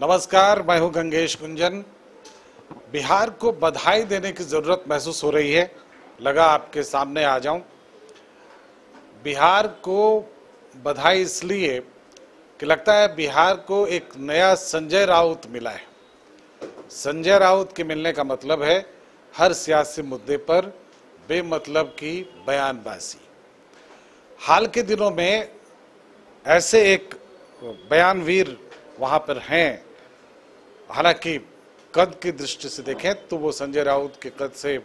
नमस्कार, मैं हूं गंगेश कुंजन। बिहार को बधाई देने की जरूरत महसूस हो रही है, लगा आपके सामने आ जाऊं। बिहार को बधाई इसलिए कि लगता है बिहार को एक नया संजय राउत मिला है। संजय राउत के मिलने का मतलब है हर सियासी मुद्दे पर बेमतलब की बयानबाजी। हाल के दिनों में ऐसे एक बयानवीर वहां पर हैं, हालांकि कद की दृष्टि से देखें तो वो संजय राउत के कद से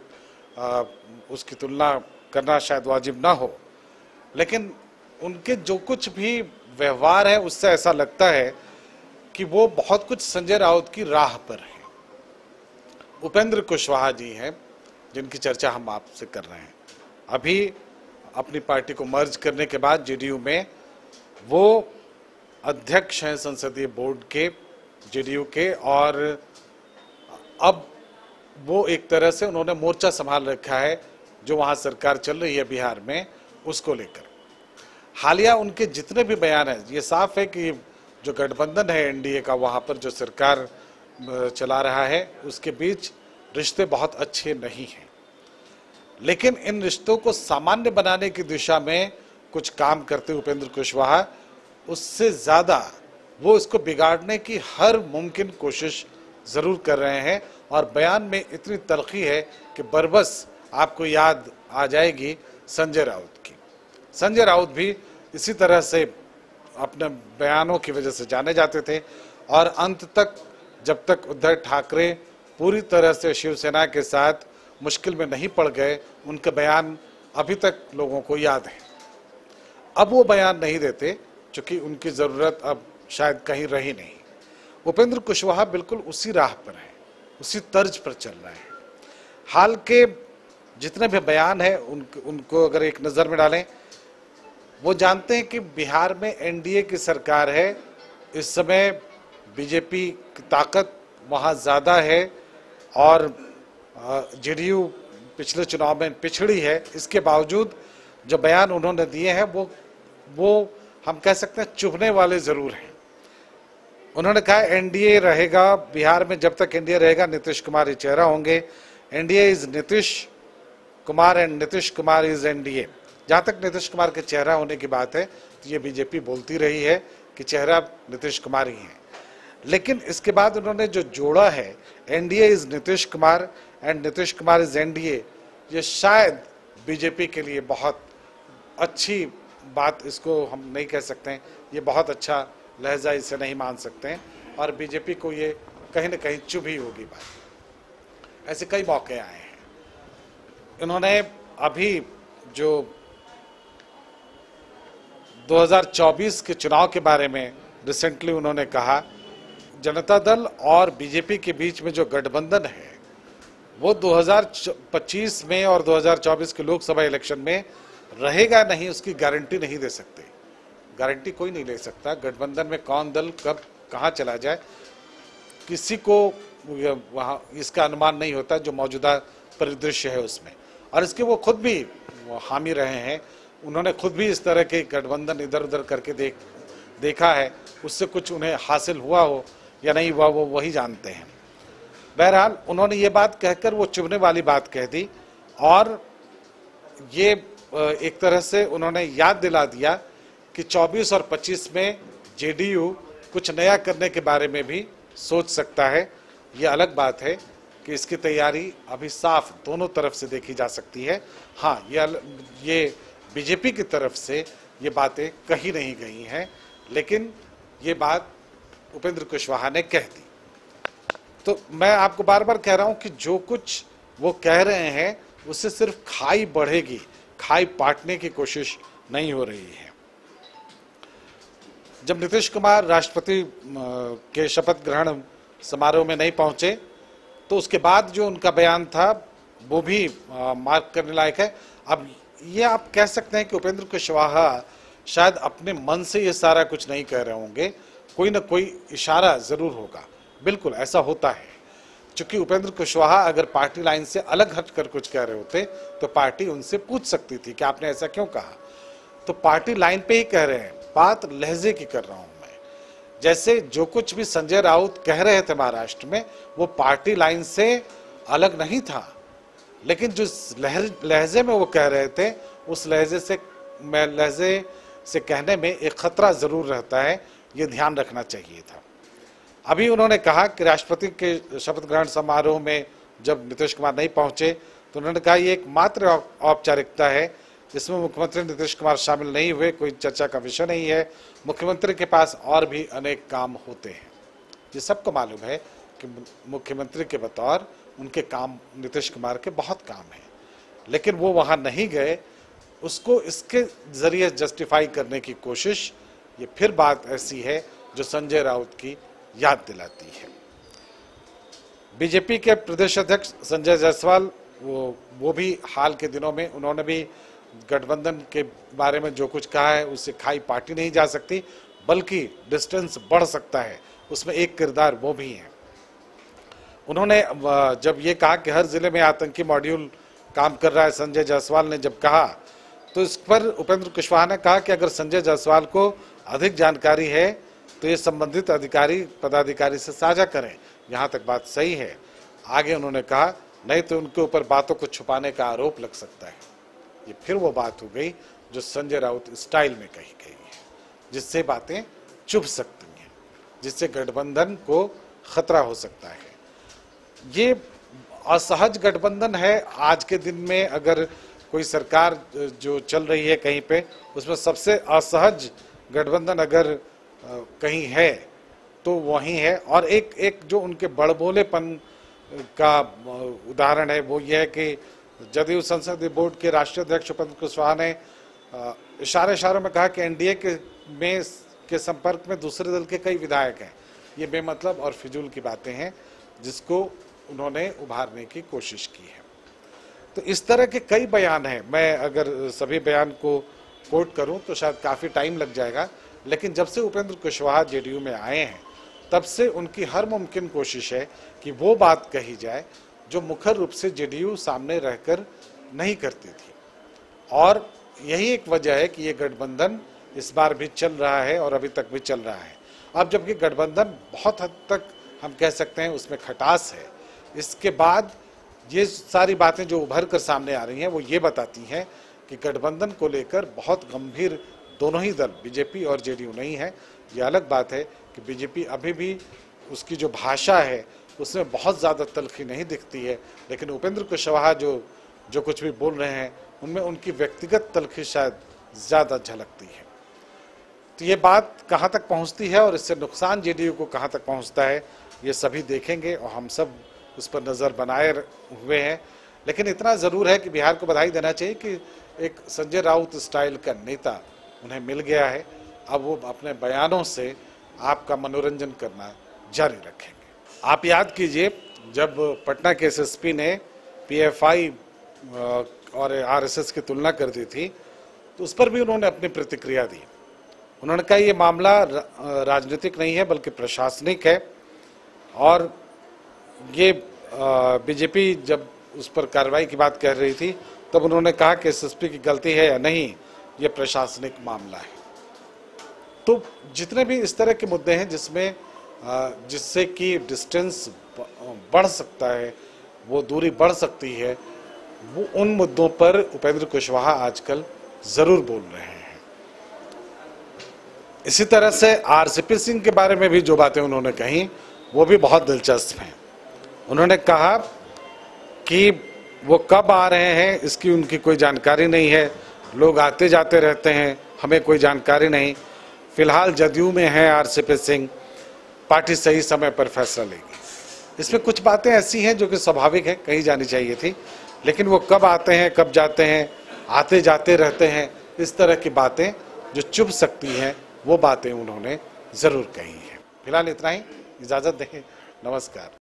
उसकी तुलना करना शायद वाजिब ना हो, लेकिन उनके जो कुछ भी व्यवहार है उससे ऐसा लगता है कि वो बहुत कुछ संजय राउत की राह पर है। उपेंद्र कुशवाहा जी हैं जिनकी चर्चा हम आपसे कर रहे हैं। अभी अपनी पार्टी को मर्ज करने के बाद जेडीयू में वो अध्यक्ष हैं संसदीय बोर्ड के जेडीयू के, और अब वो एक तरह से उन्होंने मोर्चा संभाल रखा है जो वहाँ सरकार चल रही है बिहार में उसको लेकर। हालिया उनके जितने भी बयान हैं, ये साफ है कि जो गठबंधन है एनडीए का, वहाँ पर जो सरकार चला रहा है उसके बीच रिश्ते बहुत अच्छे नहीं हैं, लेकिन इन रिश्तों को सामान्य बनाने की दिशा में कुछ काम करते उपेंद्र कुशवाहा, उससे ज़्यादा वो इसको बिगाड़ने की हर मुमकिन कोशिश ज़रूर कर रहे हैं। और बयान में इतनी तलखी है कि बरबस आपको याद आ जाएगी संजय राउत की। संजय राउत भी इसी तरह से अपने बयानों की वजह से जाने जाते थे, और अंत तक जब तक उद्धव ठाकरे पूरी तरह से शिवसेना के साथ मुश्किल में नहीं पड़ गए, उनके बयान अभी तक लोगों को याद है। अब वो बयान नहीं देते क्योंकि उनकी ज़रूरत अब शायद कहीं रही नहीं। उपेंद्र कुशवाहा बिल्कुल उसी राह पर है, उसी तर्ज पर चल रहे हैं। हाल के जितने भी बयान हैं उनको अगर एक नज़र में डालें, वो जानते हैं कि बिहार में एनडीए की सरकार है, इस समय बीजेपी की ताकत वहाँ ज़्यादा है और जेडीयू पिछले चुनाव में पिछड़ी है। इसके बावजूद जो बयान उन्होंने दिए हैं वो हम कह सकते हैं चुभने वाले ज़रूर हैं। उन्होंने कहा एनडीए रहेगा बिहार में, जब तक एनडीए रहेगा नीतीश कुमार ही चेहरा होंगे। NDA is Nitish Kumar and Nitish Kumar is NDA. जहाँ तक नीतीश कुमार के चेहरा होने की बात है तो ये बीजेपी बोलती रही है कि चेहरा नीतीश कुमार ही है, लेकिन इसके बाद उन्होंने जो जोड़ा है NDA is Nitish Kumar and Nitish Kumar is NDA, ये शायद बीजेपी के लिए बहुत अच्छी बात, इसको हम नहीं कह सकते हैं, ये बहुत अच्छा लहजा इसे नहीं मान सकते हैं, और बीजेपी को ये कहीं ना कहीं चुभी होगी बात। ऐसे कई मौके आए हैं। इन्होंने अभी जो 2024 के चुनाव के बारे में रिसेंटली उन्होंने कहा, जनता दल और बीजेपी के बीच में जो गठबंधन है वो 2025 में और 2024 के लोकसभा इलेक्शन में रहेगा नहीं, उसकी गारंटी नहीं दे सकते। गारंटी कोई नहीं ले सकता। गठबंधन में कौन दल कब कहाँ चला जाए किसी को वहाँ इसका अनुमान नहीं होता जो मौजूदा परिदृश्य है उसमें, और इसके वो खुद भी हामी रहे हैं। उन्होंने खुद भी इस तरह के गठबंधन इधर उधर करके देखा है, उससे कुछ उन्हें हासिल हुआ हो या नहीं हुआ वो वही जानते हैं। बहरहाल उन्होंने ये बात कहकर वो चुभने वाली बात कह दी, और ये एक तरह से उन्होंने याद दिला दिया कि 24 और 25 में जेडीयू कुछ नया करने के बारे में भी सोच सकता है। ये अलग बात है कि इसकी तैयारी अभी साफ दोनों तरफ से देखी जा सकती है। हाँ, ये बीजेपी की तरफ से ये बातें कही नहीं गई हैं, लेकिन ये बात उपेंद्र कुशवाहा ने कह दी। तो मैं आपको बार बार कह रहा हूं कि जो कुछ वो कह रहे हैं उससे सिर्फ खाई बढ़ेगी, खाई पाटने की कोशिश नहीं हो रही है। जब नीतीश कुमार राष्ट्रपति के शपथ ग्रहण समारोह में नहीं पहुंचे तो उसके बाद जो उनका बयान था वो भी मार्क करने लायक है। अब ये आप कह सकते हैं कि उपेंद्र कुशवाहा शायद अपने मन से ये सारा कुछ नहीं कह रहे होंगे, कोई ना कोई इशारा ज़रूर होगा। बिल्कुल ऐसा होता है, क्योंकि उपेंद्र कुशवाहा अगर पार्टी लाइन से अलग हटकर कुछ कह रहे होते तो पार्टी उनसे पूछ सकती थी कि आपने ऐसा क्यों कहा। तो पार्टी लाइन पे ही कह रहे हैं, बात लहजे की कर रहा हूं मैं। जैसे जो कुछ भी संजय राउत कह रहे थे महाराष्ट्र में वो पार्टी लाइन से अलग नहीं था, लेकिन जो लहजे में वो कह रहे थे उस लहजे से कहने में एक खतरा जरूर रहता है, ये ध्यान रखना चाहिए था। अभी उन्होंने कहा कि राष्ट्रपति के शपथ ग्रहण समारोह में जब नीतीश कुमार नहीं पहुंचे तो उन्होंने कहा ये एकमात्र औपचारिकता है जिसमें मुख्यमंत्री नीतीश कुमार शामिल नहीं हुए, कोई चर्चा का विषय नहीं है। मुख्यमंत्री के पास और भी अनेक काम होते हैं। ये सबको मालूम है कि मुख्यमंत्री के बतौर उनके काम नीतीश कुमार के बहुत काम हैं, लेकिन वो वहाँ नहीं गए। उसको इसके जरिए जस्टिफाई करने की कोशिश, ये फिर बात ऐसी है जो संजय राउत की याद दिलाती है। बीजेपी के प्रदेश अध्यक्ष संजय जायसवाल वो भी हाल के दिनों में उन्होंने भी गठबंधन के बारे में जो कुछ कहा है उससे खाई पार्टी नहीं जा सकती, बल्कि डिस्टेंस बढ़ सकता है, उसमें एक किरदार वो भी है। उन्होंने जब ये कहा कि हर जिले में आतंकी मॉड्यूल काम कर रहा है, संजय जायसवाल ने जब कहा तो इस पर उपेंद्र कुशवाहा ने कहा कि अगर संजय जायसवाल को अधिक जानकारी है तो ये संबंधित अधिकारी पदाधिकारी से साझा करें, यहाँ तक बात सही है। आगे उन्होंने कहा नहीं तो उनके ऊपर बातों को छुपाने का आरोप लग सकता है। ये फिर वो बात हो गई जो संजय राउत स्टाइल में कही गई है, जिससे बातें चुभ सकती हैं, जिससे गठबंधन को खतरा हो सकता है। ये असहज गठबंधन है। आज के दिन में अगर कोई सरकार जो चल रही है कहीं पे, उसमें सबसे असहज गठबंधन अगर कहीं है तो वही है। और एक जो उनके बड़बोलेपन का उदाहरण है वो ये है कि जदयू संसदीय बोर्ड के राष्ट्रीय अध्यक्ष उपेंद्र कुशवाहा ने इशारों में कहा कि एनडीए के संपर्क में दूसरे दल के कई विधायक हैं। ये बेमतलब और फिजूल की बातें हैं जिसको उन्होंने उभारने की कोशिश की है। तो इस तरह के कई बयान हैं। मैं अगर सभी बयान को कोट करूं तो शायद काफ़ी टाइम लग जाएगा, लेकिन जब से उपेंद्र कुशवाहा जेडीयू में आए हैं तब से उनकी हर मुमकिन कोशिश है कि वो बात कही जाए जो मुख्य रूप से जेडीयू सामने रहकर नहीं करती थी। और यही एक वजह है कि ये गठबंधन इस बार भी चल रहा है और अभी तक भी चल रहा है। अब जबकि गठबंधन बहुत हद तक हम कह सकते हैं उसमें खटास है, इसके बाद ये सारी बातें जो उभर कर सामने आ रही हैं वो ये बताती हैं कि गठबंधन को लेकर बहुत गंभीर दोनों ही दल, बीजेपी और जेडीयू नहीं है। ये अलग बात है कि बीजेपी अभी भी उसकी जो भाषा है उसमें बहुत ज़्यादा तलखी नहीं दिखती है, लेकिन उपेंद्र कुशवाहा जो कुछ भी बोल रहे हैं उनमें उनकी व्यक्तिगत तलखी शायद ज़्यादा झलकती है। तो ये बात कहाँ तक पहुँचती है और इससे नुकसान जेडीयू को कहाँ तक पहुँचता है ये सभी देखेंगे और हम सब उस पर नज़र बनाए हुए हैं। लेकिन इतना ज़रूर है कि बिहार को बधाई देना चाहिए कि एक संजय राउत स्टाइल का नेता उन्हें मिल गया है। अब वो अपने बयानों से आपका मनोरंजन करना जारी रखेंगे। आप याद कीजिए जब पटना के एसएसपी ने पीएफआई और आरएसएस की तुलना कर दी थी तो उस पर भी उन्होंने अपनी प्रतिक्रिया दी। उन्होंने कहा ये मामला राजनीतिक नहीं है बल्कि प्रशासनिक है, और ये बीजेपी जब उस पर कार्रवाई की बात कह रही थी तब उन्होंने कहा कि एसएसपी की गलती है या नहीं, ये प्रशासनिक मामला है। तो जितने भी इस तरह के मुद्दे हैं जिससे कि डिस्टेंस बढ़ सकता है, वो दूरी बढ़ सकती है, वो उन मुद्दों पर उपेंद्र कुशवाहा आजकल जरूर बोल रहे हैं। इसी तरह से आरसीपी सिंह के बारे में भी जो बातें उन्होंने कही वो भी बहुत दिलचस्प हैं। उन्होंने कहा कि वो कब आ रहे हैं इसकी उनकी कोई जानकारी नहीं है, लोग आते जाते रहते हैं, हमें कोई जानकारी नहीं। फिलहाल जदयू में है आरसीपी सिंह, पार्टी सही समय पर फैसला लेगी। इसमें कुछ बातें ऐसी हैं जो कि स्वाभाविक है, कही जानी चाहिए थी, लेकिन वो कब आते हैं कब जाते हैं, आते जाते रहते हैं, इस तरह की बातें जो चुभ सकती हैं वो बातें उन्होंने ज़रूर कही हैं। फिलहाल इतना ही, इजाज़त दें, नमस्कार।